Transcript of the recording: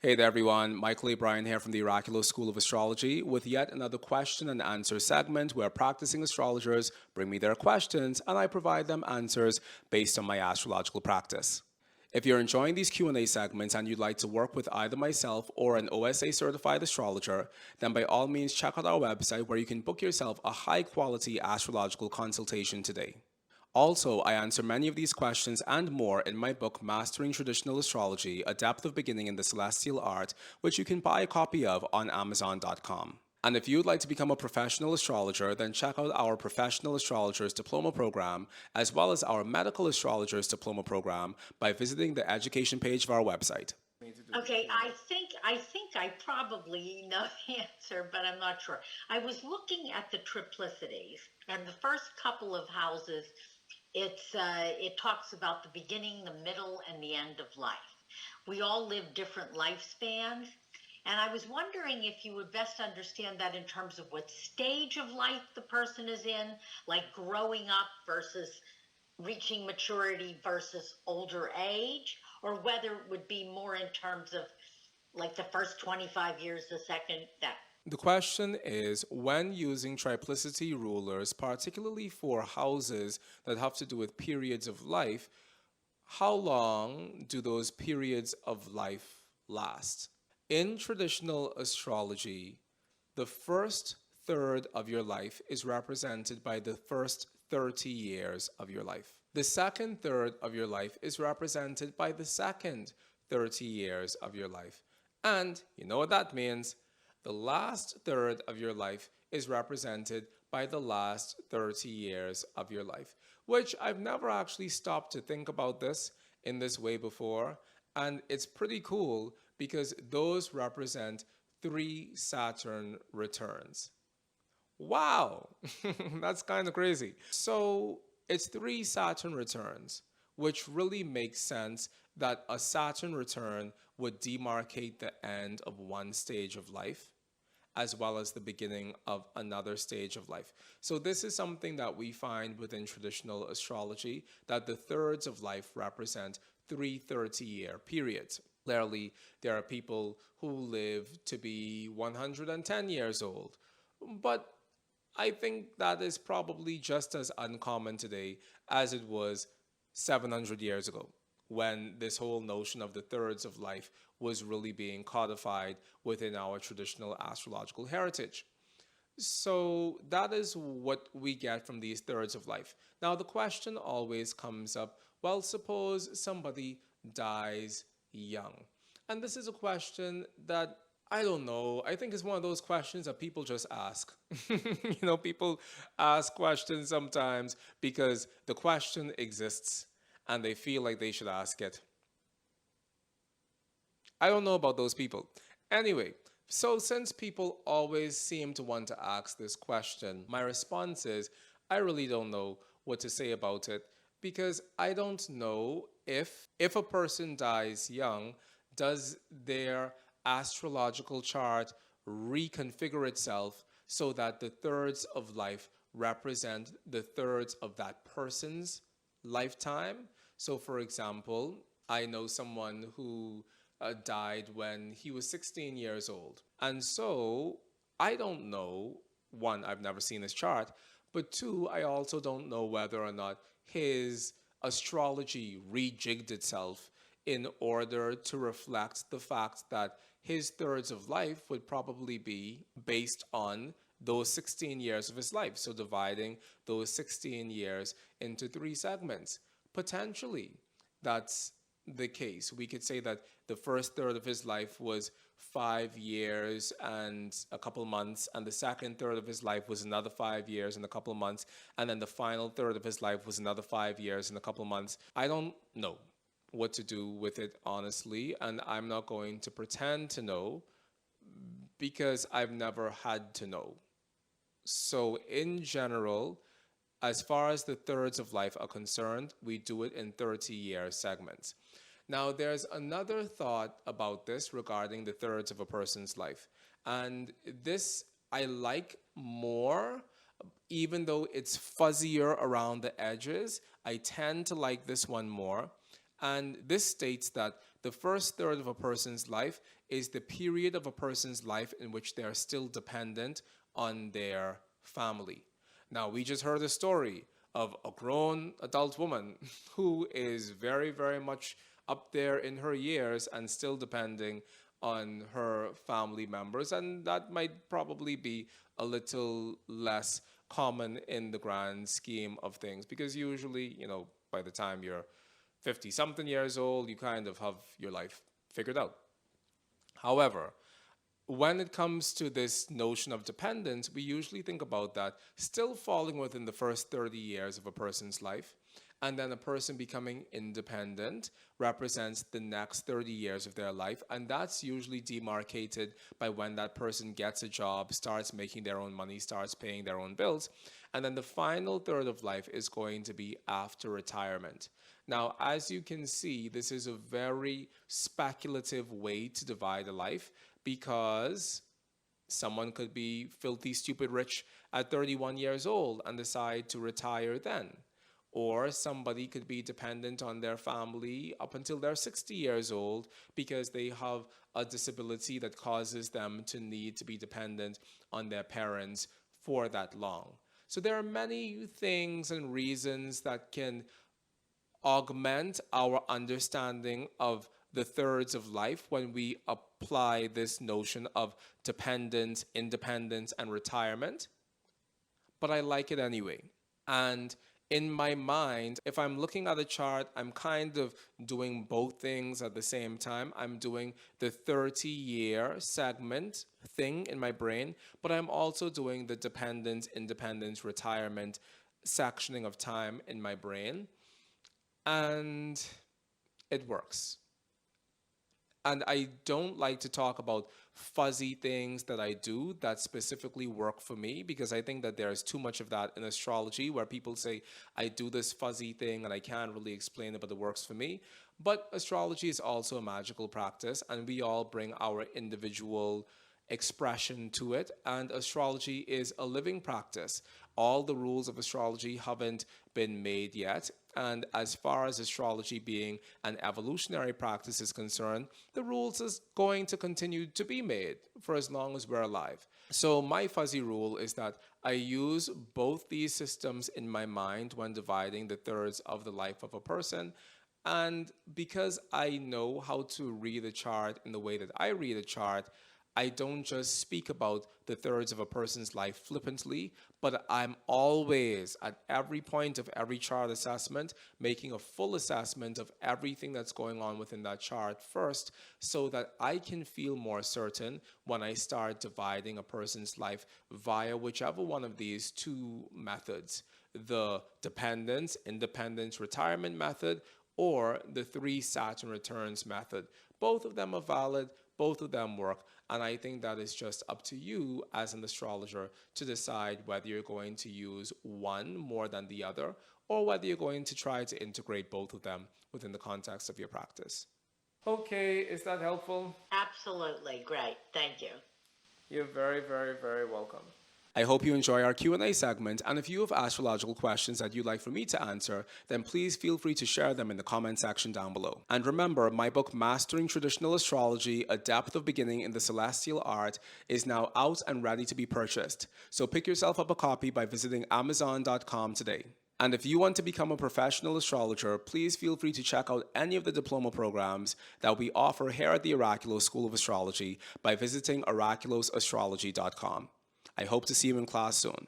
Hey there, everyone. Mychal Bryan here from the Oraculos School of Astrology with yet another question and answer segment where practicing astrologers bring me their questions and I provide them answers based on my astrological practice. If you're enjoying these Q&A segments and you'd like to work with either myself or an OSA certified astrologer, then by all means check out our website where you can book yourself a high-quality astrological consultation today. Also, I answer many of these questions and more in my book, Mastering Traditional Astrology, A Depth of Beginning in the Celestial Art, which you can buy a copy of on Amazon.com. And if you'd like to become a professional astrologer, then check out our Professional Astrologers Diploma Program, as well as our Medical Astrologers Diploma Program by visiting the education page of our website. Okay, I think I probably know the answer, but I'm not sure. I was looking at the triplicities, and the first couple of houses, it talks about the beginning, the middle, and the end of life. We all live different lifespans, and I was wondering if you would best understand that in terms of what stage of life the person is in, like growing up versus reaching maturity versus older age, or whether it would be more in terms of like the first 25 years, the second, that. The question is when using triplicity rulers, particularly for houses that have to do with periods of life, how long do those periods of life last? In traditional astrology, the first third of your life is represented by the first 30 years of your life. The second third of your life is represented by the second 30 years of your life. And you know what that means? The last third of your life is represented by the last 30 years of your life, which I've never actually stopped to think about this in this way before. And it's pretty cool because those represent 3 Saturn returns. Wow, that's kind of crazy. So it's 3 Saturn returns, which really makes sense that a Saturn return would demarcate the end of one stage of life as well as the beginning of another stage of life. So this is something that we find within traditional astrology, that the thirds of life represent 3 30-year periods. Clearly, there are people who live to be 110 years old, but I think that is probably just as uncommon today as it was 700 years ago, when this whole notion of the thirds of life was really being codified within our traditional astrological heritage. So that is what we get from these thirds of life. Now, the question always comes up, well, suppose somebody dies young. And this is a question that I don't know. I think it's one of those questions that people just ask. People ask questions sometimes because the question exists and they feel like they should ask it. I don't know about those people. Anyway, so since people always seem to want to ask this question, my response is I really don't know what to say about it because I don't know if a person dies young, does their astrological chart reconfigure itself so that the thirds of life represent the thirds of that person's lifetime. So, for example, I know someone who died when he was 16 years old. And so I don't know, one, I've never seen his chart, but two, I also don't know whether or not his astrology rejigged itself in order to reflect the fact that his thirds of life would probably be based on those 16 years of his life. So dividing those 16 years into 3 segments. Potentially, that's the case. We could say that the first third of his life was 5 years and a couple months, and the second third of his life was another 5 years and a couple months, and then the final third of his life was another 5 years and a couple months. I don't know what to do with it, honestly, and I'm not going to pretend to know because I've never had to know. So, in general, as far as the thirds of life are concerned, we do it in 30-year segments. Now, there's another thought about this regarding the thirds of a person's life. And this I like more, even though it's fuzzier around the edges. I tend to like this one more. And this states that the first third of a person's life is the period of a person's life in which they are still dependent on their family. Now, we just heard a story of a grown adult woman who is very, very much up there in her years and still depending on her family members. And that might probably be a little less common in the grand scheme of things because usually, by the time you're 50 something years old, you kind of have your life figured out. However, when it comes to this notion of dependence, we usually think about that still falling within the first 30 years of a person's life. And then a person becoming independent represents the next 30 years of their life. And that's usually demarcated by when that person gets a job, starts making their own money, starts paying their own bills. And then the final third of life is going to be after retirement. Now, as you can see, this is a very speculative way to divide a life because someone could be filthy, stupid rich at 31 years old and decide to retire then. Or somebody could be dependent on their family up until they're 60 years old because they have a disability that causes them to need to be dependent on their parents for that long. So there are many things and reasons that can augment our understanding of the thirds of life when we apply this notion of dependence, independence, and retirement. But I like it anyway. And in my mind, if I'm looking at a chart, I'm kind of doing both things at the same time. I'm doing the 30-year segment thing in my brain, but I'm also doing the dependence, independence, retirement sectioning of time in my brain. And it works. And I don't like to talk about fuzzy things that I do that specifically work for me because I think that there's too much of that in astrology where people say, I do this fuzzy thing and I can't really explain it, but it works for me. But astrology is also a magical practice and we all bring our individual expression to it. And astrology is a living practice. All the rules of astrology haven't been made yet. And as far as astrology being an evolutionary practice is concerned, the rules is going to continue to be made for as long as we're alive. So my fuzzy rule is that I use both these systems in my mind when dividing the thirds of the life of a person. And because I know how to read a chart in the way that I read a chart, I don't just speak about the thirds of a person's life flippantly, but I'm always, at every point of every chart assessment, making a full assessment of everything that's going on within that chart first, so that I can feel more certain when I start dividing a person's life via whichever one of these two methods, the dependence, independence, retirement method, or the 3 Saturn returns method. Both of them are valid, both of them work. And I think that is just up to you as an astrologer to decide whether you're going to use one more than the other or whether you're going to try to integrate both of them within the context of your practice. Okay, is that helpful? Absolutely. Great. Thank you. You're very, very, very welcome. I hope you enjoy our Q&A segment, and if you have astrological questions that you'd like for me to answer, then please feel free to share them in the comment section down below. And remember, my book Mastering Traditional Astrology, A Depth of Beginning in the Celestial Art is now out and ready to be purchased. So pick yourself up a copy by visiting Amazon.com today. And if you want to become a professional astrologer, please feel free to check out any of the diploma programs that we offer here at the Oraculos School of Astrology by visiting oraculosastrology.com. I hope to see you in class soon.